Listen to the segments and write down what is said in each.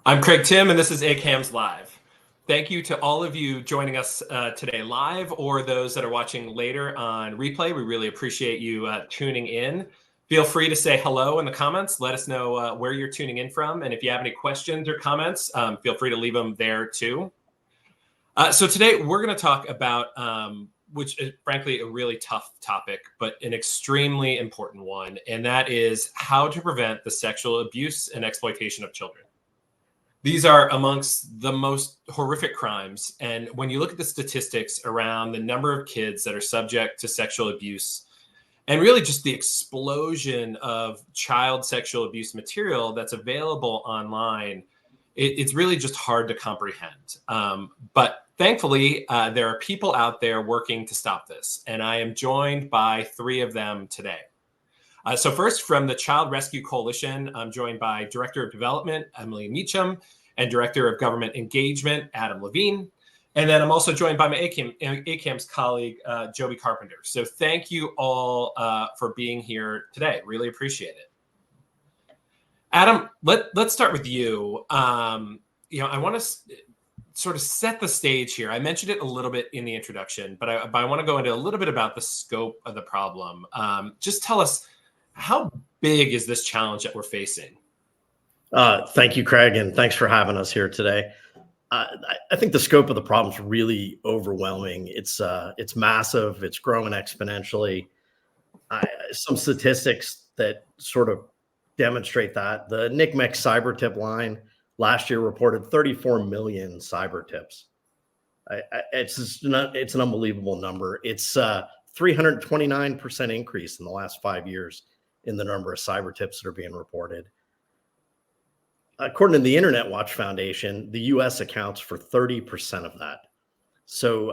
I'm Craig Timm, and this is ACAMS Live. Thank you to all of you joining us today live, or those that are watching later on replay. We really appreciate you tuning in. Feel free to say hello in the comments. Let us know where you're tuning in from. And if you have any questions or comments, feel free to leave them there too. So today we're going to talk about, which is frankly a really tough topic, but an extremely important one. And that is how to prevent the sexual abuse and exploitation of children. These are amongst the most horrific crimes. And when you look at the statistics around the number of kids that are subject to sexual abuse, and really just the explosion of child sexual abuse material that's available online, it's really just hard to comprehend. But thankfully, there are people out there working to stop this. And I am joined by three of them today. So first, from the Child Rescue Coalition, I'm joined by Director of Development, Emily Meacham, and Director of Government Engagement, Adam Levine. And then I'm also joined by my ACAMS colleague, Joby Carpenter. So thank you all for being here today. Really appreciate it. Adam, let's start with you. I want to sort of set the stage here. I mentioned it a little bit in the introduction, but I want to go into a little bit about the scope of the problem. Just tell us, how big is this challenge that we're facing? Thank you, Craig, and thanks for having us here today. I think the scope of the problem is really overwhelming. It's massive. It's growing exponentially. Some statistics that sort of demonstrate that. The NCMEC cyber tip line last year reported 34 million cyber tips. It's an unbelievable number. It's 329% increase in the last 5 years in the number of cyber tips that are being reported. According to the Internet Watch Foundation, the U.S. accounts for 30% of that. So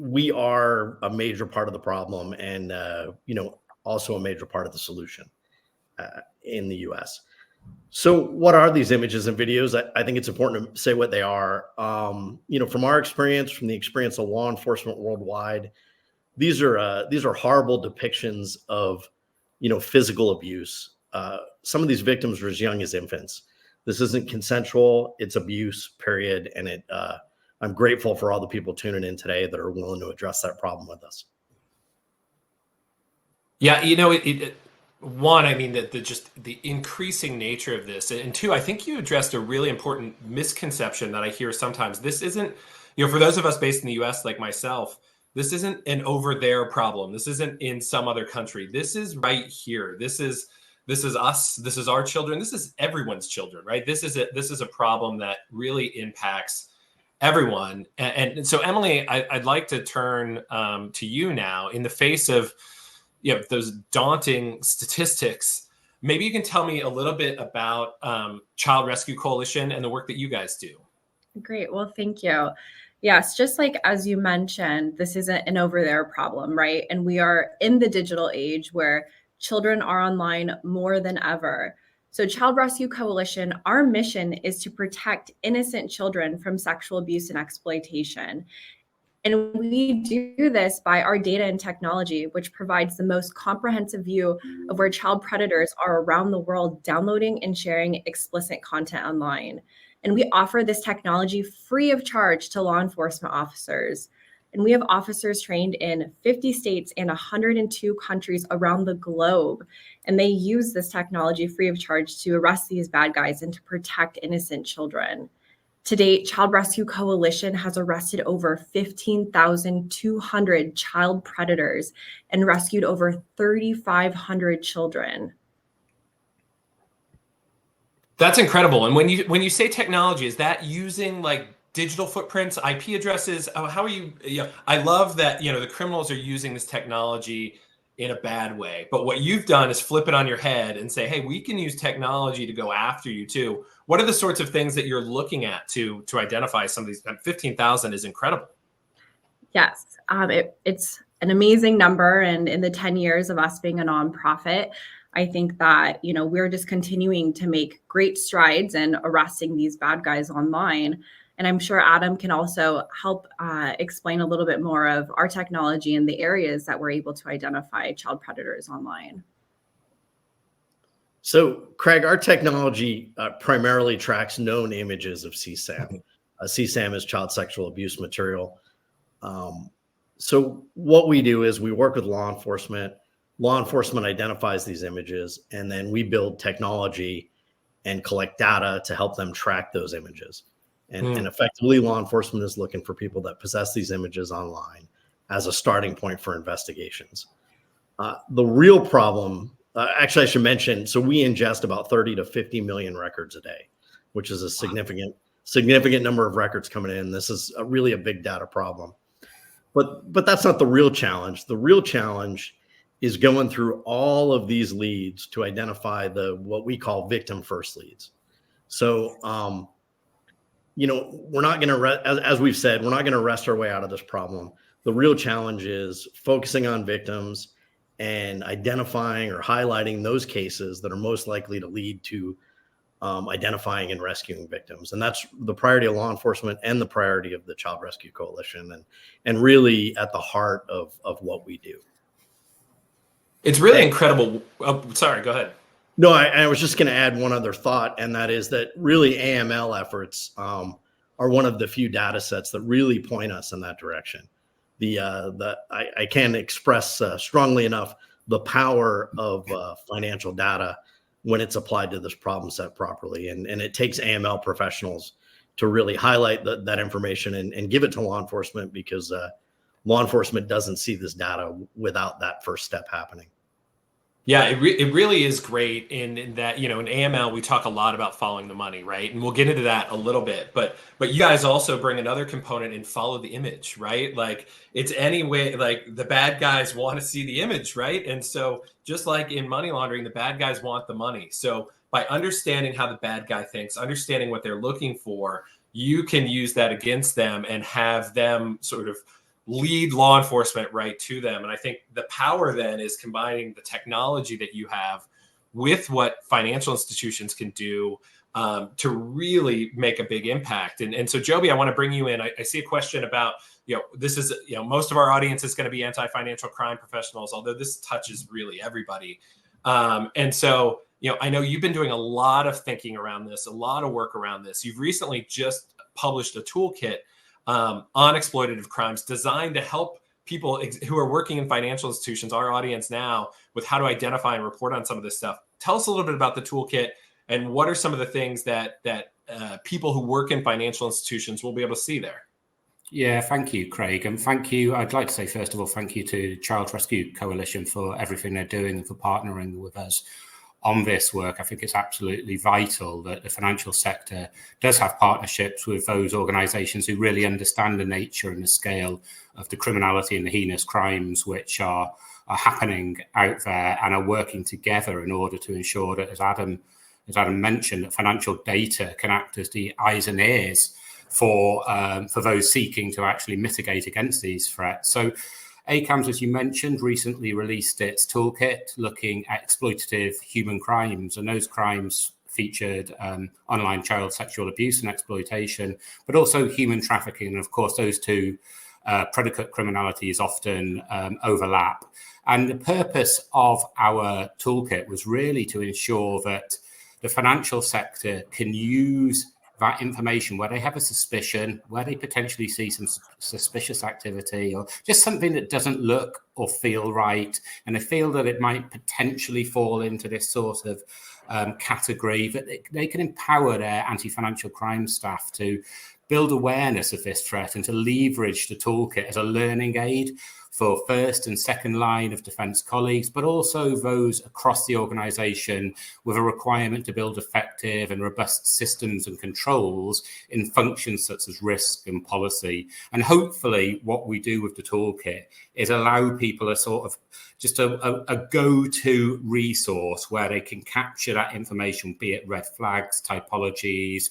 we are a major part of the problem, and also a major part of the solution in the U.S. So what are these images and videos? I think it's important to say what they are. From our experience, from the experience of law enforcement worldwide, these are horrible depictions of physical abuse. Some of these victims were as young as infants. This isn't consensual. It's abuse, period. And I'm grateful for all the people tuning in today that are willing to address that problem with us. Yeah, one, I mean, the increasing nature of this. And two, I think you addressed a really important misconception that I hear sometimes. This isn't, for those of us based in the US like myself, this isn't an over there problem. This isn't in some other country. This is right here. This is us. This is our children. This is everyone's children, right? This is a problem that really impacts everyone. And so, Emily, I'd like to turn to you now. In the face of those daunting statistics, maybe you can tell me a little bit about Child Rescue Coalition and the work that you guys do. Great. Well, thank you. Yes, just like as you mentioned, this isn't an over there problem, right? And we are in the digital age where children are online more than ever. So Child Rescue Coalition, our mission is to protect innocent children from sexual abuse and exploitation. And we do this by our data and technology, which provides the most comprehensive view of where child predators are around the world downloading and sharing explicit content online. And we offer this technology free of charge to law enforcement officers. And we have officers trained in 50 states and 102 countries around the globe. And they use this technology free of charge to arrest these bad guys and to protect innocent children. To date, Child Rescue Coalition has arrested over 15,200 child predators and rescued over 3,500 children. That's incredible. And when you say technology, is that using like digital footprints, IP addresses? How are you? I love that the criminals are using this technology in a bad way, but what you've done is flip it on your head and say, hey, we can use technology to go after you too. What are the sorts of things that you're looking at to identify some of these? 15,000 is incredible. Yes, it's an amazing number, and in the 10 years of us being a nonprofit, I think that, we're just continuing to make great strides in arresting these bad guys online. And I'm sure Adam can also help explain a little bit more of our technology and the areas that we're able to identify child predators online. So, Craig, our technology primarily tracks known images of CSAM. CSAM is child sexual abuse material. So what we do is we work with law enforcement. Law enforcement identifies these images, and then we build technology and collect data to help them track those images. And effectively, law enforcement is looking for people that possess these images online as a starting point for investigations. The real problem, actually, I should mention, so we ingest about 30 to 50 million records a day, which is a significant number of records coming in. This is really a big data problem. But that's not the real challenge. The real challenge is going through all of these leads to identify what we call victim first leads. So, we're not going to, as we've said, we're not going to wrest our way out of this problem. The real challenge is focusing on victims and identifying or highlighting those cases that are most likely to lead to identifying and rescuing victims. And that's the priority of law enforcement and the priority of the Child Rescue Coalition, and really at the heart of what we do. It's really incredible. Oh, sorry, go ahead. No, I was just going to add one other thought, and that is that really AML efforts are one of the few data sets that really point us in that direction. I can't express strongly enough the power of financial data when it's applied to this problem set properly. And it takes AML professionals to really highlight that information and give it to law enforcement, because law enforcement doesn't see this data without that first step happening. Yeah, it really is great in that, in AML, we talk a lot about following the money, right? And we'll get into that a little bit, but you guys also bring another component and follow the image, right? Like it's any way, like the bad guys want to see the image, right? And so just like in money laundering, the bad guys want the money. So by understanding how the bad guy thinks, understanding what they're looking for, you can use that against them and have them sort of lead law enforcement right to them. And I think the power then is combining the technology that you have with what financial institutions can do to really make a big impact. And so, Joby, I want to bring you in. I see a question about, this is, most of our audience is going to be anti-financial crime professionals, although this touches really everybody. And so, I know you've been doing a lot of thinking around this, a lot of work around this. You've recently just published a toolkit on exploitative crimes designed to help people who are working in financial institutions, our audience now, with how to identify and report on some of this stuff. Tell us a little bit about the toolkit and what are some of the things that people who work in financial institutions will be able to see there. Yeah, thank you, Craig. And thank you. I'd like to say, first of all, thank you to Child Rescue Coalition for everything they're doing and for partnering with us on this work. I think it's absolutely vital that the financial sector does have partnerships with those organizations who really understand the nature and the scale of the criminality and the heinous crimes which are happening out there, and are working together in order to ensure that, as Adam mentioned, that financial data can act as the eyes and ears for those seeking to actually mitigate against these threats. So ACAMS, as you mentioned, recently released its toolkit looking at exploitative human crimes, and those crimes featured online child sexual abuse and exploitation, but also human trafficking. And of course, those two predicate criminalities often overlap. And the purpose of our toolkit was really to ensure that the financial sector can use that information where they have a suspicion, where they potentially see some suspicious activity or just something that doesn't look or feel right, and they feel that it might potentially fall into this sort of category, that they can empower their anti-financial crime staff to build awareness of this threat and to leverage the toolkit as a learning aid for first and second line of defence colleagues, but also those across the organisation with a requirement to build effective and robust systems and controls in functions such as risk and policy. And hopefully what we do with the toolkit is allow people a sort of just a go-to resource where they can capture that information, be it red flags, typologies,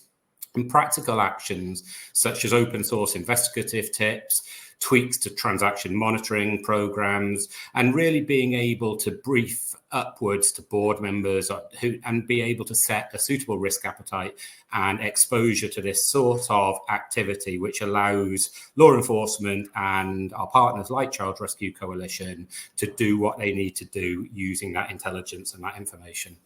and practical actions such as open source investigative tips, tweaks to transaction monitoring programs, and really being able to brief upwards to board members and be able to set a suitable risk appetite and exposure to this sort of activity, which allows law enforcement and our partners like Child Rescue Coalition to do what they need to do using that intelligence and that information.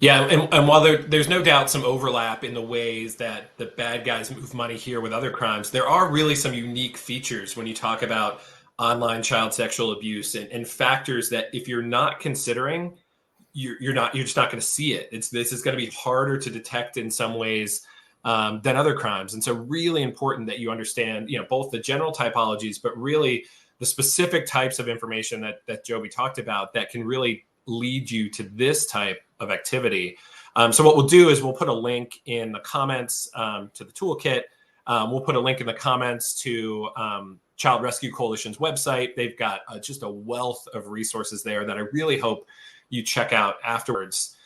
Yeah, and while there's no doubt some overlap in the ways that the bad guys move money here with other crimes, there are really some unique features when you talk about online child sexual abuse and factors that if you're not considering, you're just not going to see it. This is going to be harder to detect in some ways than other crimes, and so really important that you understand, both the general typologies, but really the specific types of information that Joby talked about that can really lead you to this type of activity. So what we'll do is we'll put a link in the comments to the toolkit. We'll put a link in the comments to Child Rescue Coalition's website. They've got just a wealth of resources there that I really hope you check out afterwards.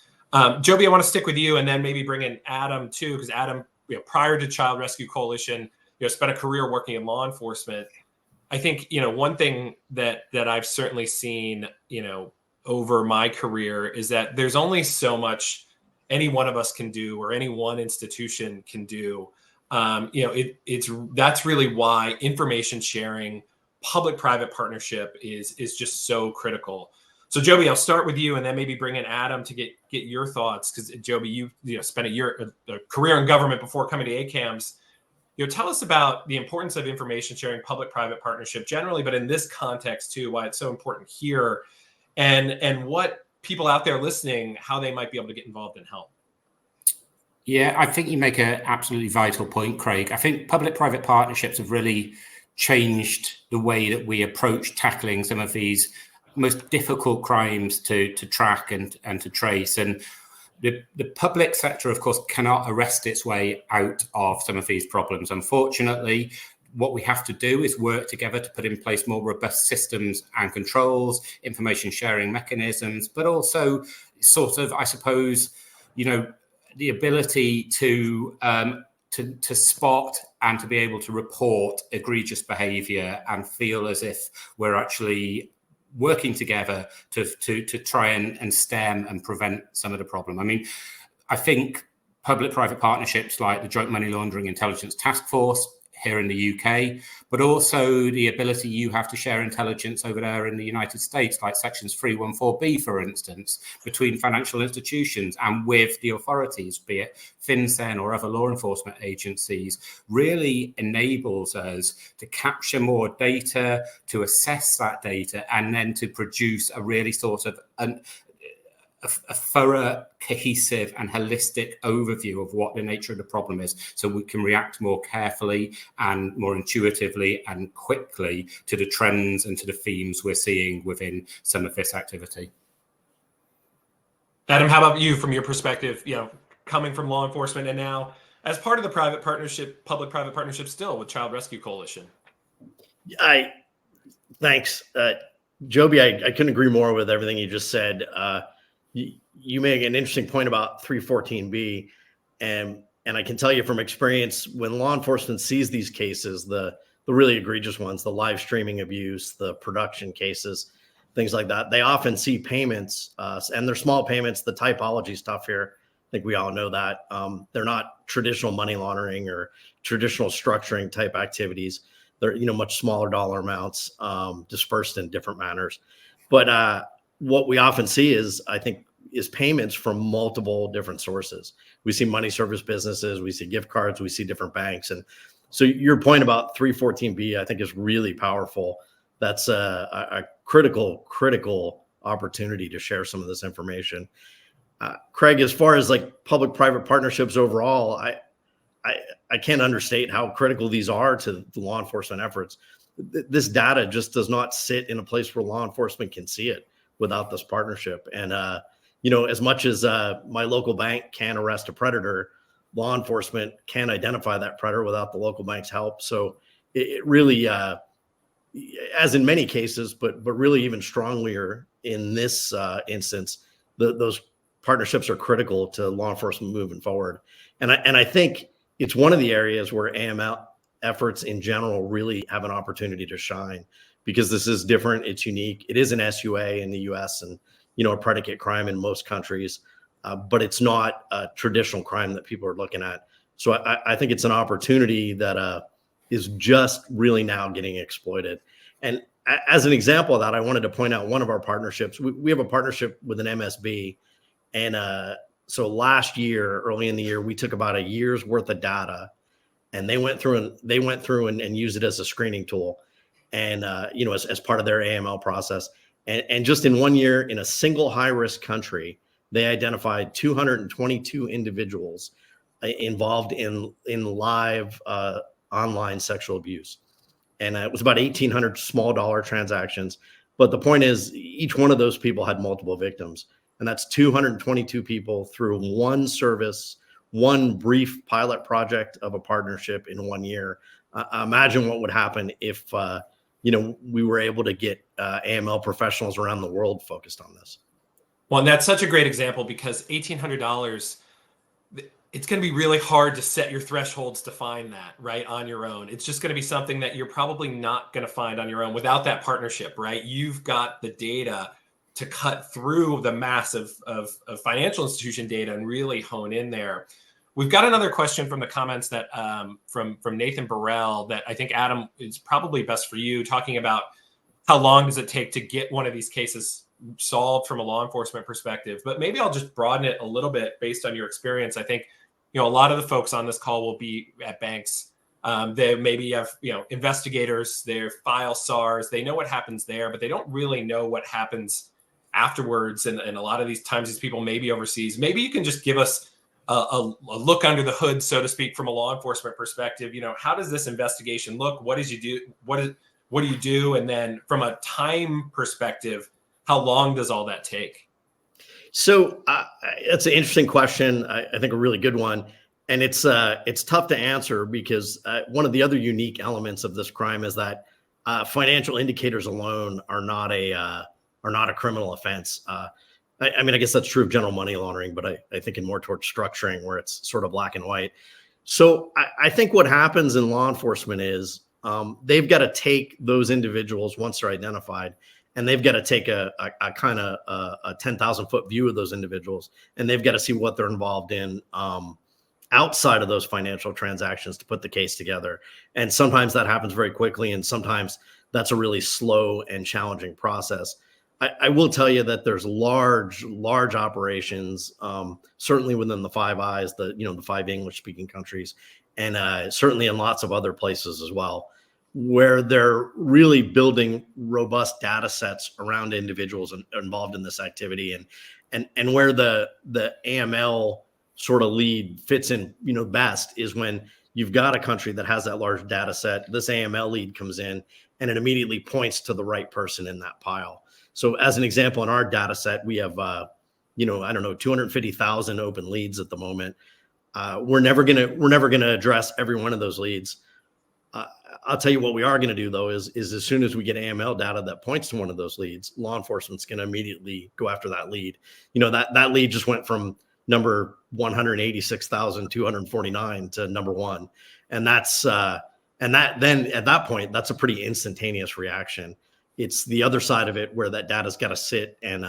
Joby, I want to stick with you and then maybe bring in Adam too, because Adam, prior to Child Rescue Coalition, spent a career working in law enforcement. I think, one thing that I've certainly seen, over my career is that there's only so much any one of us can do or any one institution can do. That's really why information sharing, public-private partnership is just so critical. So Joby, I'll start with you and then maybe bring in Adam to get your thoughts, because Joby, you spent a career in government before coming to ACAMS. Tell us about the importance of information sharing, public-private partnership generally, but in this context too, why it's so important here, and what people out there listening, how they might be able to get involved and help. Yeah, I think you make an absolutely vital point, Craig. I think public-private partnerships have really changed the way that we approach tackling some of these most difficult crimes to track and to trace. And the public sector, of course, cannot arrest its way out of some of these problems. Unfortunately, what we have to do is work together to put in place more robust systems and controls, information sharing mechanisms, but also sort of, I suppose, the ability to spot and to be able to report egregious behavior and feel as if we're actually working together to try and stem and prevent some of the problem. I mean, I think public-private partnerships like the Joint Money Laundering Intelligence Task Force here in the UK, but also the ability you have to share intelligence over there in the United States, like sections 314B, for instance, between financial institutions and with the authorities, be it FinCEN or other law enforcement agencies, really enables us to capture more data, to assess that data, and then to produce a really sort of a thorough, cohesive and holistic overview of what the nature of the problem is, so we can react more carefully and more intuitively and quickly to the trends and to the themes we're seeing within some of this activity. Adam, how about you from your perspective, coming from law enforcement and now as part of the private partnership, public-private partnership still with Child Rescue Coalition? Thanks. Joby, I couldn't agree more with everything you just said. You make an interesting point about 314B, and I can tell you from experience, when law enforcement sees these cases, the really egregious ones, the live streaming abuse, the production cases, things like that, they often see payments, and they're small payments. The typology stuff here, I think we all know that. They're not traditional money laundering or traditional structuring type activities. They're much smaller dollar amounts, dispersed in different manners. But what we often see is payments from multiple different sources. We see money service businesses, we see gift cards, we see different banks. And so your point about 314B, I think, is really powerful. That's a critical opportunity to share some of this information. Craig, as far as like public-private partnerships overall, I can't understate how critical these are to the law enforcement efforts. This data just does not sit in a place where law enforcement can see it without this partnership. And, as much as my local bank can arrest a predator, law enforcement can't identify that predator without the local bank's help. So it really, as in many cases, but really even strongly in this instance, those partnerships are critical to law enforcement moving forward. And I think it's one of the areas where AML efforts in general really have an opportunity to shine, because this is different. It's unique. It is an SUA in the US and, a predicate crime in most countries, but it's not a traditional crime that people are looking at. So I think it's an opportunity that is just really now getting exploited. And as an example of that, I wanted to point out one of our partnerships. We have a partnership with an MSB, and So last year, early in the year, we took about a year's worth of data, and they went through and used it as a screening tool, and as part of their AML process. And just in 1 year, in a single high risk country, they identified 222 individuals involved in live online sexual abuse, and it was about 1,800 small dollar transactions. But the point is, each one of those people had multiple victims, and that's 222 people through one service, one brief pilot project of a partnership in 1 year. Imagine what would happen if we were able to get AML professionals around the world focused on this. Well, and that's such a great example, because $1,800, it's going to be really hard to set your thresholds to find that right on your own. It's just going to be something that you're probably not going to find on your own without that partnership, right? You've got the data to cut through the mass of financial institution data and really hone in there. We've got another question from the comments that from Nathan Burrell that I think, Adam, is probably best for you, talking about how long does it take to get one of these cases solved from a law enforcement perspective. But maybe I'll just broaden it a little bit based on your experience. I think, a lot of the folks on this call will be at banks. They maybe have, investigators, they file SARs, they know what happens there, but they don't really know what happens afterwards. And a lot of these times, these people may be overseas. Maybe you can just give us a look under the hood, so to speak, from a law enforcement perspective. How does this investigation look? What do you do? And then from a time perspective, how long does all that take? So that's an interesting question. I think a really good one, and it's tough to answer, because one of the other unique elements of this crime is that financial indicators alone are not a criminal offense. I mean, I guess that's true of general money laundering, but I think in more towards structuring, where it's sort of black and white. So I think what happens in law enforcement is they've got to take those individuals once they're identified, and they've got to take a kind of a 10,000-foot view of those individuals, and they've got to see what they're involved in outside of those financial transactions to put the case together. And sometimes that happens very quickly, and sometimes that's a really slow and challenging process. I will tell you that there's large operations, certainly within the Five Eyes, the 5 English-speaking countries, and certainly in lots of other places as well, where they're really building robust data sets around individuals involved in this activity, and where the AML sort of lead fits in, best is when you've got a country that has that large data set. This AML lead comes in, and it immediately points to the right person in that pile. So as an example, in our data set, we have, 250,000 open leads at the moment. We're never gonna address every one of those leads. I'll tell you what we are going to do, though, is as soon as we get AML data that points to one of those leads, law enforcement's going to immediately go after that lead. That lead just went from number 186,249 to number 1, and that's then at that point, that's a pretty instantaneous reaction. It's the other side of it where that data's got to sit and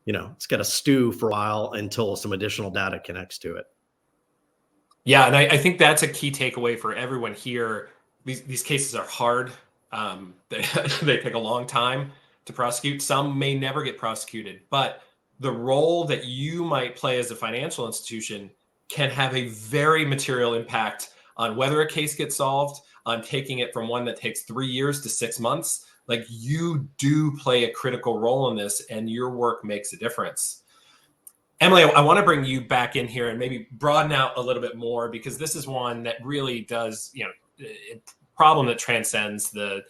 it's got to stew for a while until some additional data connects to it. Yeah, and I think that's a key takeaway for everyone here. These cases are hard. They take a long time to prosecute. Some may never get prosecuted, but the role that you might play as a financial institution can have a very material impact on whether a case gets solved, on taking it from one that takes 3 years to 6 months. Like, you do play a critical role in this, and your work makes a difference. Emily, I want to bring you back in here and maybe broaden out a little bit more, because this is one that really does, a problem that transcends the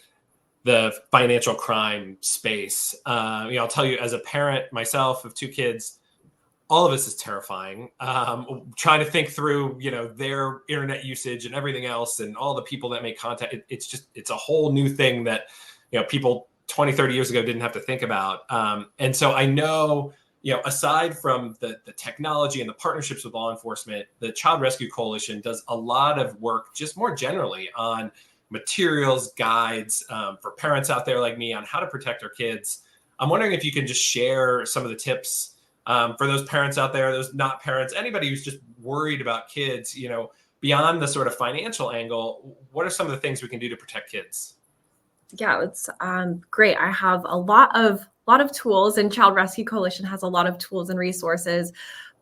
financial crime space. I'll tell you, as a parent myself of 2 kids, all of this is terrifying. Trying to think through, their internet usage and everything else, and all the people that make contact. It's a whole new thing that, people 20, 30 years ago didn't have to think about. And so I know, aside from the technology and the partnerships with law enforcement, the Child Rescue Coalition does a lot of work just more generally on materials, guides for parents out there like me on how to protect our kids. I'm wondering if you can just share some of the tips for those parents out there, those not parents, anybody who's just worried about kids, beyond the sort of financial angle. What are some of the things we can do to protect kids? Yeah, it's great. I have a lot of tools, and Child Rescue Coalition has a lot of tools and resources.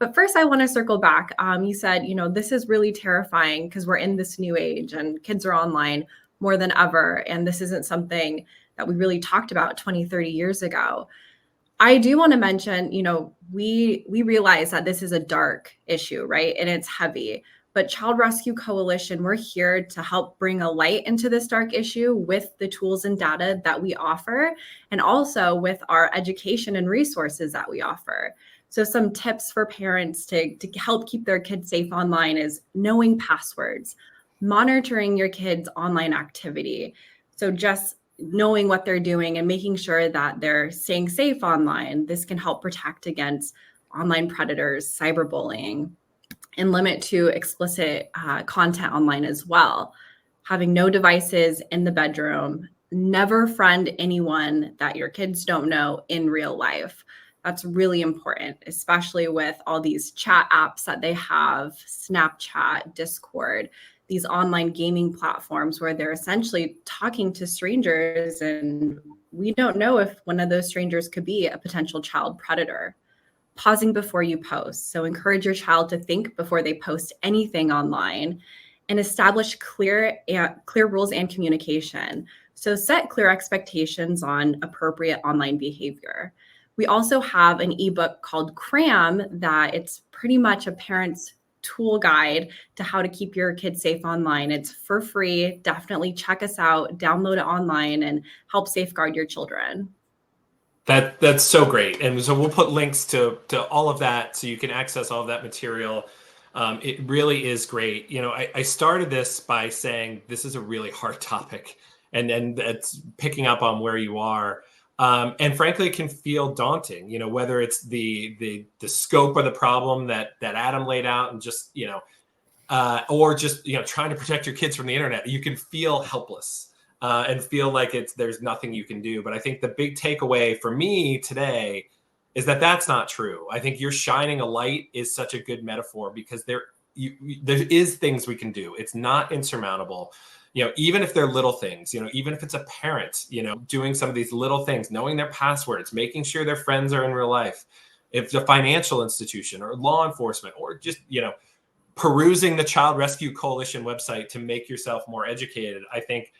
But first, I want to circle back. You said, this is really terrifying because we're in this new age and kids are online more than ever. And this isn't something that we really talked about 20, 30 years ago. I do want to mention, we realize that this is a dark issue, right? And it's heavy. But Child Rescue Coalition, we're here to help bring a light into this dark issue with the tools and data that we offer, and also with our education and resources that we offer. So some tips for parents to help keep their kids safe online is knowing passwords, monitoring your kids' online activity. So just knowing what they're doing and making sure that they're staying safe online. This can help protect against online predators, cyberbullying, and limit to explicit content online as well. Having no devices in the bedroom, never friend anyone that your kids don't know in real life. That's really important, especially with all these chat apps that they have, Snapchat, Discord, these online gaming platforms where they're essentially talking to strangers, and we don't know if one of those strangers could be a potential child predator. Pausing before you post. So encourage your child to think before they post anything online, and establish clear rules and communication. So set clear expectations on appropriate online behavior. We also have an ebook called Cram that it's pretty much a parent's tool guide to how to keep your kids safe online. It's for free. Definitely check us out, download it online, and help safeguard your children. That's so great. And so we'll put links to all of that so you can access all of that material. It really is great. I started this by saying this is a really hard topic, and then that's picking up on where you are. And frankly, it can feel daunting, whether it's the scope of the problem that Adam laid out, and just, or just, trying to protect your kids from the internet. You can feel helpless and feel like there's nothing you can do. But I think the big takeaway for me today is that that's not true. I think you're shining a light is such a good metaphor, because there is things we can do. It's not insurmountable. Even if they're little things, even if it's a parent, doing some of these little things, knowing their passwords, making sure their friends are in real life, if it's a financial institution or law enforcement, or just, perusing the Child Rescue Coalition website to make yourself more educated. I think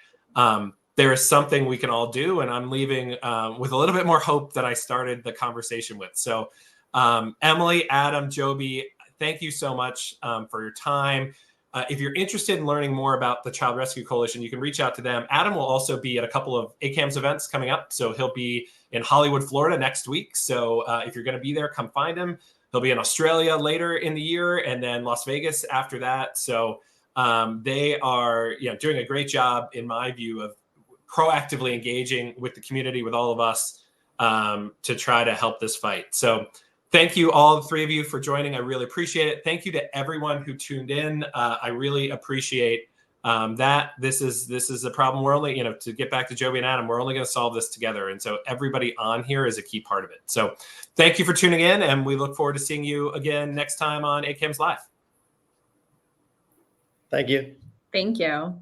there is something we can all do, and I'm leaving with a little bit more hope than I started the conversation with. So Emily, Adam, Joby, thank you so much for your time. If you're interested in learning more about the Child Rescue Coalition, you can reach out to them. Adam will also be at a couple of ACAMS events coming up. So he'll be in Hollywood, Florida next week. So if you're going to be there, come find him. He'll be in Australia later in the year, and then Las Vegas after that. So they are doing a great job, in my view, of proactively engaging with the community, with all of us, to try to help this fight. So thank you, all three of you, for joining. I really appreciate it. Thank you to everyone who tuned in. I really appreciate that. This is a problem. We're only, to get back to Joby and Adam, we're only going to solve this together. And so everybody on here is a key part of it. So thank you for tuning in, and we look forward to seeing you again next time on ACAMS Live. Thank you. Thank you.